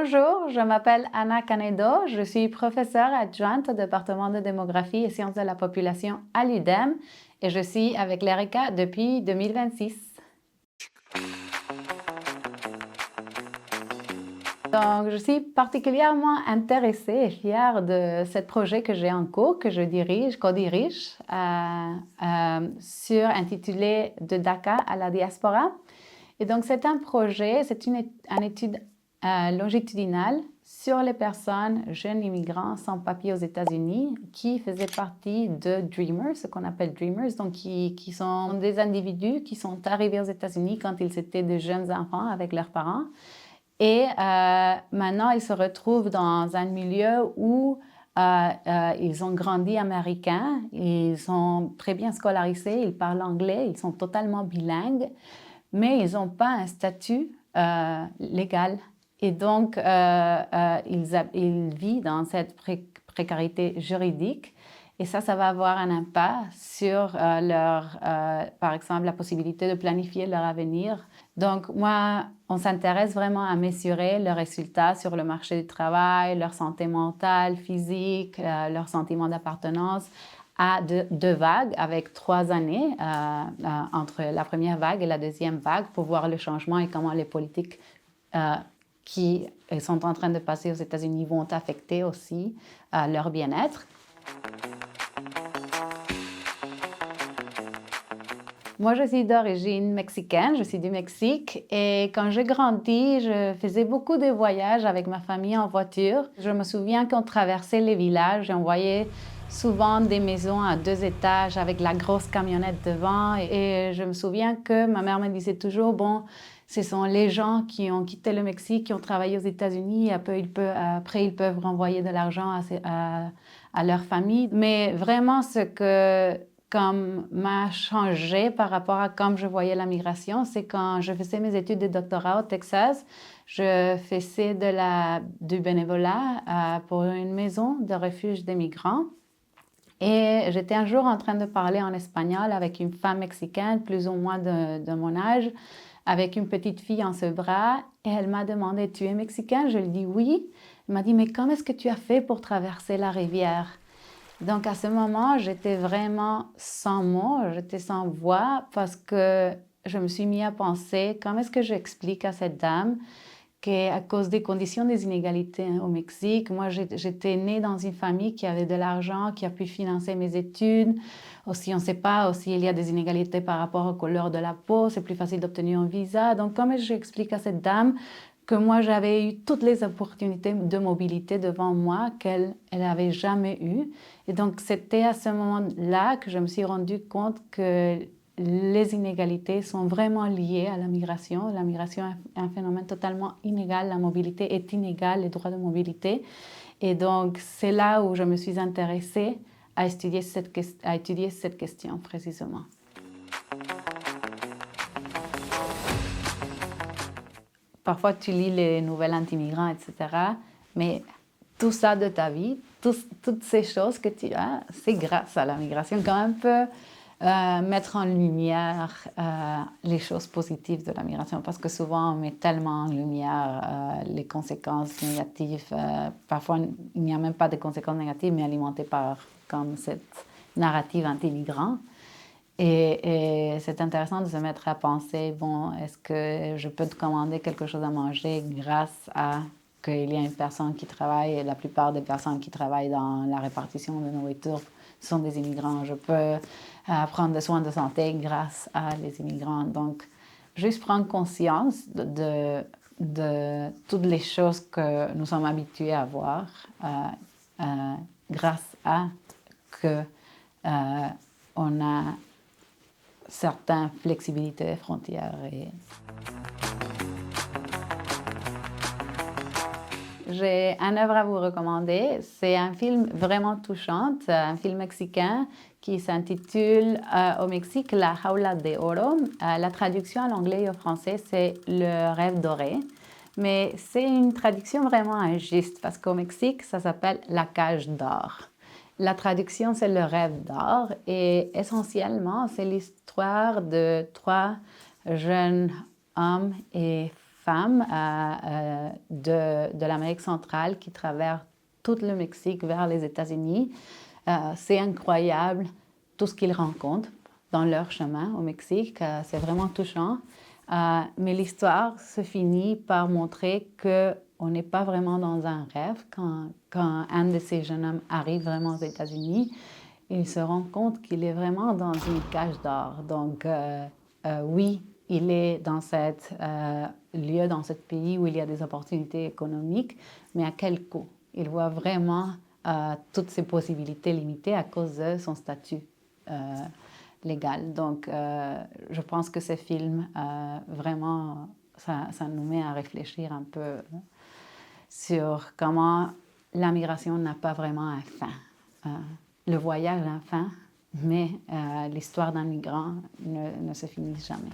Bonjour, je m'appelle Anna Canedo, je suis professeure adjointe au département de démographie et sciences de la population à l'UDEM et je suis avec l'ERICA depuis 2026. Donc, je suis particulièrement intéressée et fière de ce projet que j'ai en cours, que je co-dirige, intitulé De Dakar à la diaspora. Et donc, c'est un projet, une étude longitudinale sur les personnes jeunes immigrants sans papier aux États-Unis qui faisaient partie de Dreamers, ce qu'on appelle Dreamers, donc qui sont des individus qui sont arrivés aux États-Unis quand ils étaient de jeunes enfants avec leurs parents. Et maintenant, ils se retrouvent dans un milieu où ils ont grandi américains, ils sont très bien scolarisés, ils parlent anglais, ils sont totalement bilingues, mais ils n'ont pas un statut légal. Et donc, ils vivent dans cette précarité juridique. Et ça va avoir un impact sur par exemple, la possibilité de planifier leur avenir. Donc, moi, on s'intéresse vraiment à mesurer leurs résultats sur le marché du travail, leur santé mentale, physique, leur sentiment d'appartenance à deux vagues avec 3 années entre la première vague et la deuxième vague pour voir le changement et comment les politiques qui sont en train de passer aux États-Unis vont affecter aussi leur bien-être. Moi, je suis d'origine mexicaine, je suis du Mexique et quand j'ai grandi, je faisais beaucoup de voyages avec ma famille en voiture. Je me souviens qu'on traversait les villages et on voyait souvent des maisons à 2 étages avec la grosse camionnette devant et je me souviens que ma mère me disait toujours, bon, ce sont les gens qui ont quitté le Mexique, qui ont travaillé aux États-Unis, après ils peuvent renvoyer de l'argent à leur famille. Mais vraiment, ce que m'a changé par rapport à comme je voyais la migration, c'est quand je faisais mes études de doctorat au Texas, je faisais du bénévolat pour une maison de refuge des migrants. Et j'étais un jour en train de parler en espagnol avec une femme mexicaine, plus ou moins de mon âge, avec une petite fille en ses bras. Et elle m'a demandé, tu es mexicain? Je lui ai dit oui. Elle m'a dit, mais comment est-ce que tu as fait pour traverser la rivière? Donc, à ce moment, j'étais vraiment sans mots, j'étais sans voix parce que je me suis mis à penser comment est-ce que j'explique à cette dame qu'à cause des conditions des inégalités au Mexique, moi, j'étais née dans une famille qui avait de l'argent, qui a pu financer mes études. Aussi, on ne sait pas, aussi, il y a des inégalités par rapport aux couleurs de la peau, c'est plus facile d'obtenir un visa. Donc, comment j'explique à cette dame que moi, j'avais eu toutes les opportunités de mobilité devant moi qu'elle n'avait jamais eues. Et donc, c'était à ce moment-là que je me suis rendu compte que les inégalités sont vraiment liées à la migration. La migration est un phénomène totalement inégal. La mobilité est inégale, les droits de mobilité. Et donc, c'est là où je me suis intéressée à étudier cette question précisément. Parfois, tu lis les nouvelles anti-migrants, etc. Mais tout ça de ta vie, toutes ces choses que tu as, c'est grâce à la migration. Quand même peut mettre en lumière les choses positives de la migration, parce que souvent on met tellement en lumière les conséquences négatives. Parfois, il n'y a même pas de conséquences négatives, mais alimentées par comme cette narrative anti-migrant. Et c'est intéressant de se mettre à penser, bon, est-ce que je peux te commander quelque chose à manger grâce à qu'il y a une personne qui travaille, et la plupart des personnes qui travaillent dans la répartition de nourriture sont des immigrants. Je peux prendre des soins de santé grâce à les immigrants. Donc, juste prendre conscience de toutes les choses que nous sommes habitués à voir grâce à que on a certaines flexibilités des frontières. J'ai une œuvre à vous recommander. C'est un film vraiment touchant, un film mexicain qui s'intitule au Mexique La Jaula de Oro. La traduction en anglais et au français, c'est Le rêve doré. Mais c'est une traduction vraiment injuste parce qu'au Mexique, ça s'appelle La cage d'or. La traduction, c'est Le rêve d'or et essentiellement, c'est l'histoire de 3 jeunes hommes et femme de l'Amérique centrale qui traverse tout le Mexique vers les États-Unis. C'est incroyable tout ce qu'ils rencontrent dans leur chemin au Mexique. C'est vraiment touchant. Mais l'histoire se finit par montrer qu'on n'est pas vraiment dans un rêve. Quand un de ces jeunes hommes arrive vraiment aux États-Unis, il se rend compte qu'il est vraiment dans une cage d'or. Donc, oui, il est dans cet lieu, dans ce pays où il y a des opportunités économiques, mais à quel coût? Il voit vraiment toutes ses possibilités limitées à cause de son statut légal. Donc, je pense que ce film, vraiment, ça nous met à réfléchir un peu sur comment la migration n'a pas vraiment un fin. Le voyage a un fin, mais l'histoire d'un migrant ne se finit jamais.